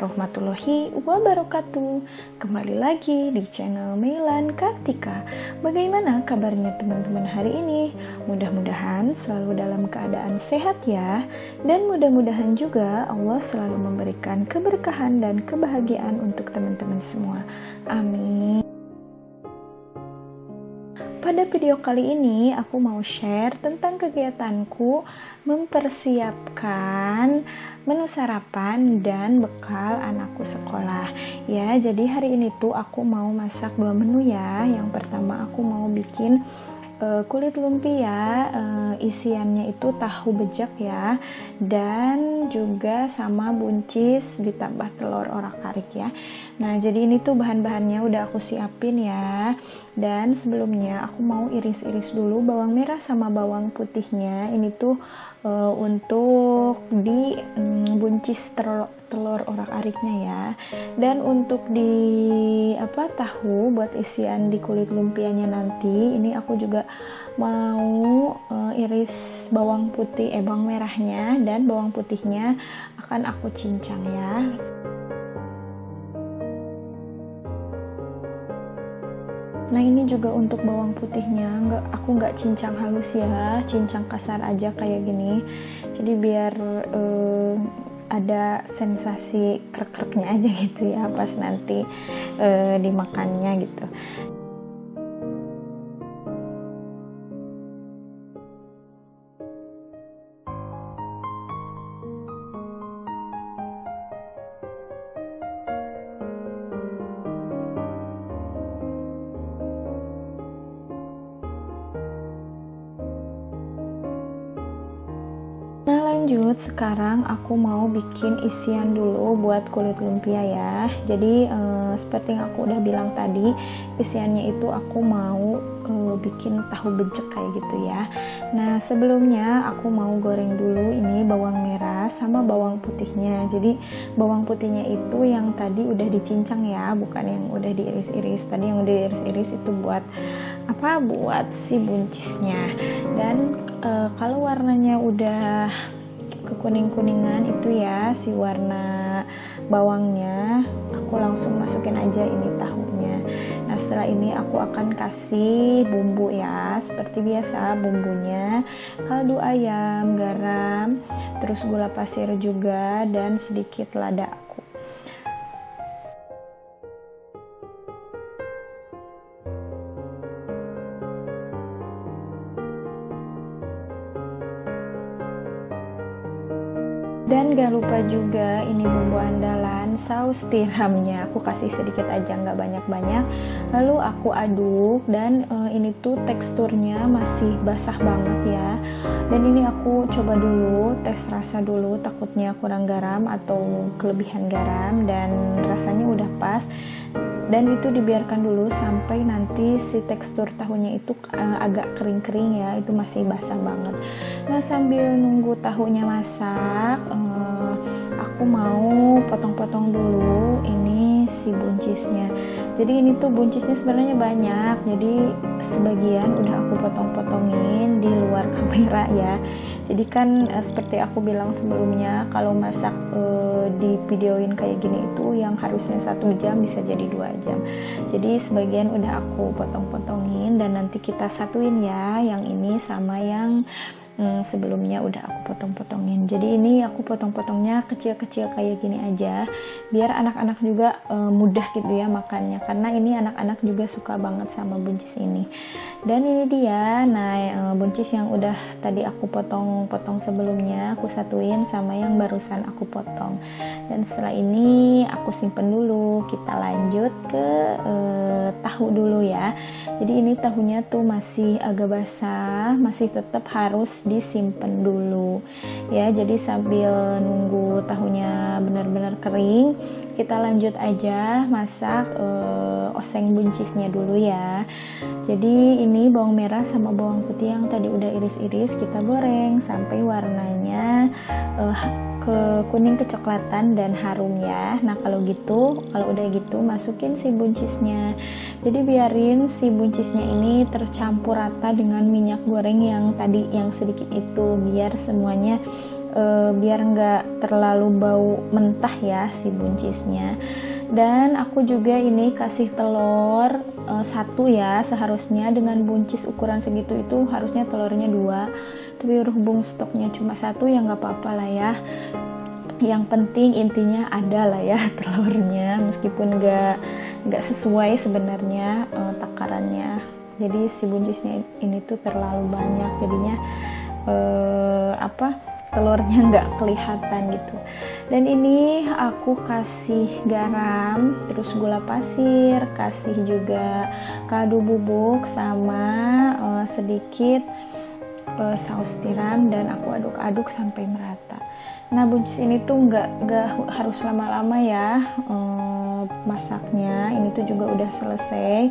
warahmatullahi wabarakatuh. Kembali lagi di channel Meilan Kartika. Bagaimana kabarnya teman-teman hari ini? Mudah-mudahan selalu dalam keadaan sehat ya. Dan mudah-mudahan juga Allah selalu memberikan keberkahan dan kebahagiaan untuk teman-teman semua. Amin. Pada video kali ini aku mau share tentang kegiatanku mempersiapkan menu sarapan dan bekal anakku sekolah. Ya, jadi hari ini tuh aku mau masak 2 menu ya. Yang pertama aku mau bikin kulit lumpia, isiannya itu tahu bejek ya, dan juga sama buncis ditambah telur orak-arik ya. Nah, jadi ini tuh bahan-bahannya udah aku siapin ya. Dan sebelumnya aku mau iris-iris dulu bawang merah sama bawang putihnya. Ini tuh untuk di buncis telur orak-ariknya ya. Dan untuk di tahu buat isian di kulit lumpianya nanti, ini aku juga mau iris bawang merahnya dan bawang putihnya akan aku cincang ya. Nah, ini juga untuk bawang putihnya aku nggak cincang halus ya, cincang kasar aja kayak gini. Jadi biar ada sensasi krek-kreknya aja gitu ya pas nanti dimakannya gitu. Nah, lanjut, sekarang aku mau bikin isian dulu buat kulit lumpia ya. Jadi seperti yang aku udah bilang tadi, isiannya itu aku mau bikin tahu bejek kayak gitu ya. Nah, sebelumnya aku mau goreng dulu ini bawang merah sama bawang putihnya. Jadi bawang putihnya itu yang tadi udah dicincang ya, bukan yang udah diiris-iris. Tadi yang udah diiris-iris itu buat buat si buncisnya. Dan kalau warnanya udah kekuning-kuningan itu ya si warna bawangnya, aku langsung masukin aja ini tahunya. Nah, setelah ini aku akan kasih bumbu ya, seperti biasa bumbunya kaldu ayam, garam, terus gula pasir juga, dan sedikit lada. Dan gak lupa juga ini bumbu andalan, saus tiramnya aku kasih sedikit aja, nggak banyak-banyak. Lalu aku aduk dan ini tuh teksturnya masih basah banget ya. Dan ini aku coba dulu, tes rasa dulu, takutnya kurang garam atau kelebihan garam, dan rasanya udah pas. Dan itu dibiarkan dulu sampai nanti si tekstur tahunya itu agak kering-kering ya, itu masih basah banget. Nah, sambil nunggu tahunya masak, aku mau potong-potong dulu ini si buncisnya. Jadi ini tuh buncisnya sebenarnya banyak, jadi sebagian udah aku potong-potongin di luar kamera ya. Jadi kan seperti aku bilang sebelumnya, kalau masak di videoin kayak gini itu yang harusnya 1 jam bisa jadi 2 jam. Jadi sebagian udah aku potong-potongin dan nanti kita satuin ya, yang ini sama yang sebelumnya udah aku potong-potongin. Jadi ini aku potong-potongnya kecil-kecil kayak gini aja, biar anak-anak juga mudah gitu ya makannya, karena ini anak-anak juga suka banget sama buncis ini. Dan ini dia, nah buncis yang udah tadi aku potong-potong sebelumnya aku satuin sama yang barusan aku potong. Dan setelah ini aku simpen dulu, kita lanjut ke tahu dulu ya. Jadi ini tahunya tuh masih agak basah, masih tetap harus disimpan dulu ya. Jadi sambil nunggu tahunya benar-benar kering, kita lanjut aja masak oseng buncisnya dulu ya. Jadi ini bawang merah sama bawang putih yang tadi udah iris-iris kita goreng sampai warnanya ke kuning kecoklatan dan harum ya. Nah, kalau udah gitu masukin si buncisnya. Jadi biarin si buncisnya ini tercampur rata dengan minyak goreng yang tadi yang sedikit itu, biar semuanya biar nggak terlalu bau mentah ya si buncisnya. Dan aku juga ini kasih telur 1 ya, seharusnya dengan buncis ukuran segitu itu harusnya telurnya 2, tapi berhubung stoknya cuma 1 ya nggak apa-apa lah ya. Yang penting intinya ada lah ya telurnya, meskipun nggak sesuai sebenarnya takarannya. Jadi si buncisnya ini tuh terlalu banyak, jadinya telurnya nggak kelihatan gitu. Dan ini aku kasih garam, terus gula pasir, kasih juga kaldu bubuk sama sedikit saus tiram, dan aku aduk-aduk sampai merata. Nah buncis ini tuh nggak harus lama-lama ya masaknya. Ini tuh juga udah selesai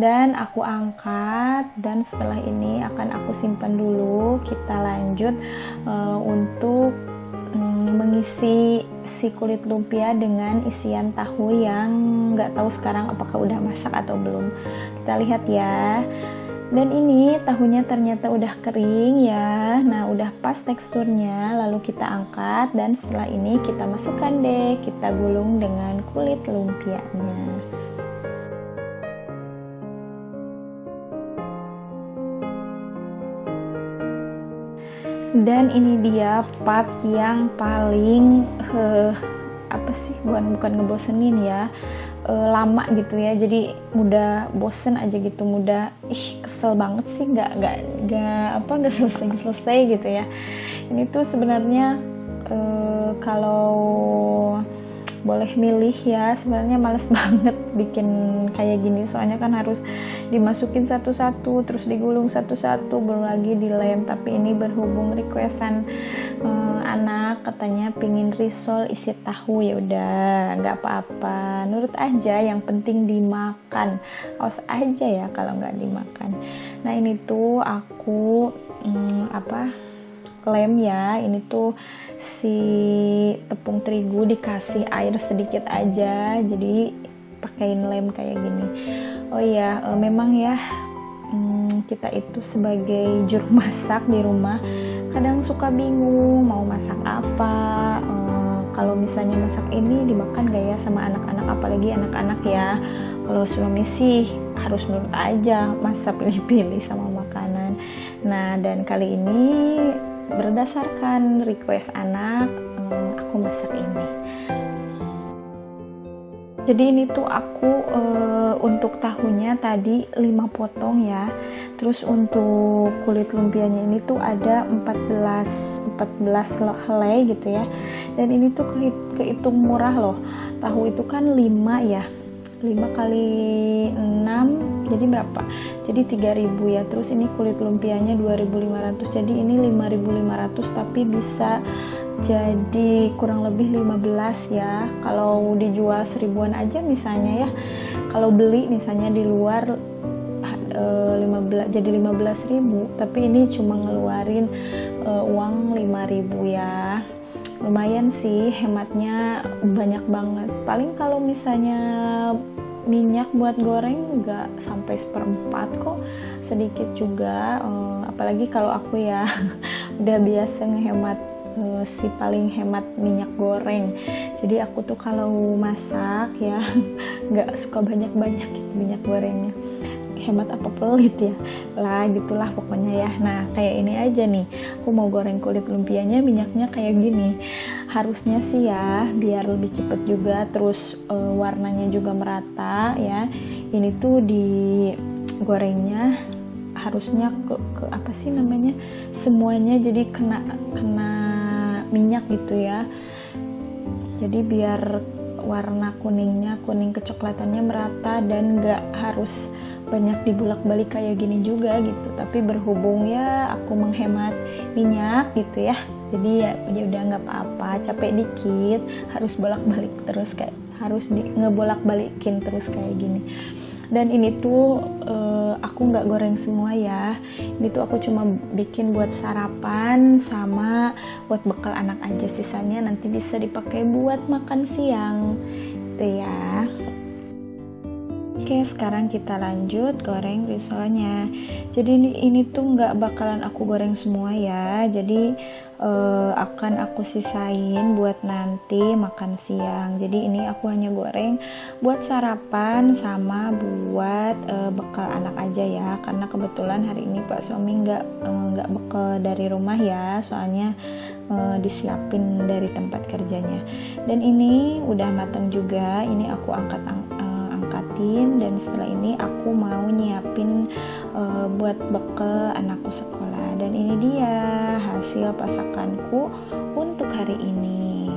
dan aku angkat, dan setelah ini akan aku simpan dulu. Kita lanjut untuk mengisi si kulit lumpia dengan isian tahu yang nggak tahu sekarang apakah udah masak atau belum. Kita lihat ya. Dan ini tahunya ternyata udah kering ya. Nah udah pas teksturnya, lalu kita angkat, dan setelah ini kita masukkan deh, kita gulung dengan kulit lumpianya. Dan ini dia part yang paling bukan ngebosenin ya, lama gitu ya, jadi mudah bosen aja gitu, mudah kesel banget sih, nggak selesai gitu ya. Ini tuh sebenarnya kalau boleh milih ya, sebenarnya males banget bikin kayak gini, soalnya kan harus dimasukin satu-satu, terus digulung satu-satu, belum lagi dilem. Tapi ini berhubung requestan anak, katanya pingin risol isi tahu, ya udah nggak apa-apa, nurut aja, yang penting dimakan. Awas aja ya kalau nggak dimakan. Nah ini tuh aku lem ya, ini tuh si tepung terigu dikasih air sedikit aja, jadi pakein lem kayak gini. Oh iya, memang ya kita itu sebagai juru masak di rumah kadang suka bingung mau masak apa. Kalau misalnya masak ini dimakan gak ya sama anak-anak, apalagi anak-anak ya. Kalau suami sih harus nurut aja, masa pilih-pilih sama makanan. Nah dan kali ini berdasarkan request anak, aku masak ini. Jadi ini tuh aku untuk tahunya tadi 5 potong ya. Terus untuk kulit lumpianya ini tuh ada 14 helai gitu ya. Dan ini tuh kehitung murah loh. Tahu itu kan 5 ya. 5 kali 6 jadi berapa? Jadi 3.000 ya. Terus ini kulit lumpianya 2.500. Jadi ini 5.500 tapi bisa jadi kurang lebih 15 ya. Kalau dijual 1.000-an aja misalnya ya. Kalau beli misalnya di luar 15 jadi 15.000, tapi ini cuma ngeluarin uang 5.000 ya. Lumayan sih, hematnya banyak banget. Paling kalau misalnya minyak buat goreng nggak sampai 1/4 kok, sedikit juga. Apalagi kalau aku ya udah biasa ngehemat, si paling hemat minyak goreng. Jadi aku tuh kalau masak ya nggak suka banyak-banyak minyak gorengnya, hemat apa pelit ya lah, gitulah pokoknya ya. Nah kayak ini aja nih, aku mau goreng kulit lumpianya minyaknya kayak gini. Harusnya sih ya biar lebih cepet juga, terus warnanya juga merata ya. Ini tuh di gorengnya harusnya ke apa sih namanya, semuanya jadi kena minyak gitu ya. Jadi biar warna kuning kecoklatannya merata dan nggak harus banyak dibulak-balik kayak gini juga gitu. Tapi berhubung ya aku menghemat minyak gitu ya, jadi ya udah nggak apa-apa, capek dikit harus bolak-balik terus, kayak harus ngebolak-balikin terus kayak gini. Dan ini tuh aku nggak goreng semua ya, ini tuh aku cuma bikin buat sarapan sama buat bekal anak aja, sisanya nanti bisa dipakai buat makan siang gitu ya. Oke, sekarang kita lanjut goreng risolnya. Jadi ini tuh nggak bakalan aku goreng semua ya. Jadi akan aku sisain buat nanti makan siang. Jadi ini aku hanya goreng buat sarapan sama buat bekal anak aja ya. Karena kebetulan hari ini Pak suami nggak bekal dari rumah ya. Soalnya disiapin dari tempat kerjanya. Dan ini udah matang juga. Ini aku angkatin, dan setelah ini aku mau nyiapin buat bekal anakku sekolah. Dan ini dia hasil masakanku untuk hari ini.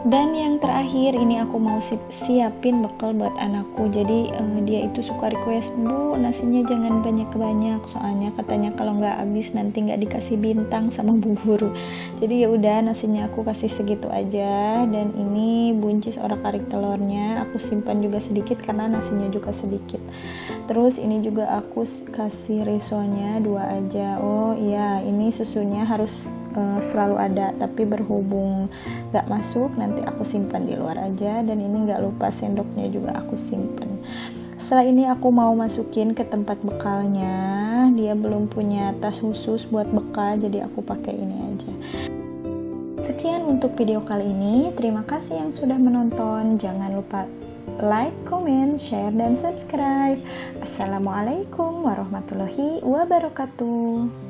Dan yang terakhir ini aku mau siapin bekal buat anakku. Jadi dia itu suka request, "Bu, nasinya jangan banyak-banyak, soalnya katanya kalau nggak habis nanti nggak dikasih bintang sama Bu Guru." Jadi ya udah, nasinya aku kasih segitu aja. Dan ini buncis orak-arik telurnya aku simpan juga sedikit karena nasinya juga sedikit. Terus ini juga aku kasih risonya 2 aja. Oh iya, ini susunya harus selalu ada, tapi berhubung gak masuk nanti aku simpan di luar aja. Dan ini gak lupa sendoknya juga aku simpan. Setelah ini aku mau masukin ke tempat bekalnya. Dia belum punya tas khusus buat bekal, jadi aku pakai ini aja. Sekian untuk video kali ini. Terima kasih yang sudah menonton. Jangan lupa like, comment, share, dan subscribe. Assalamualaikum warahmatullahi wabarakatuh.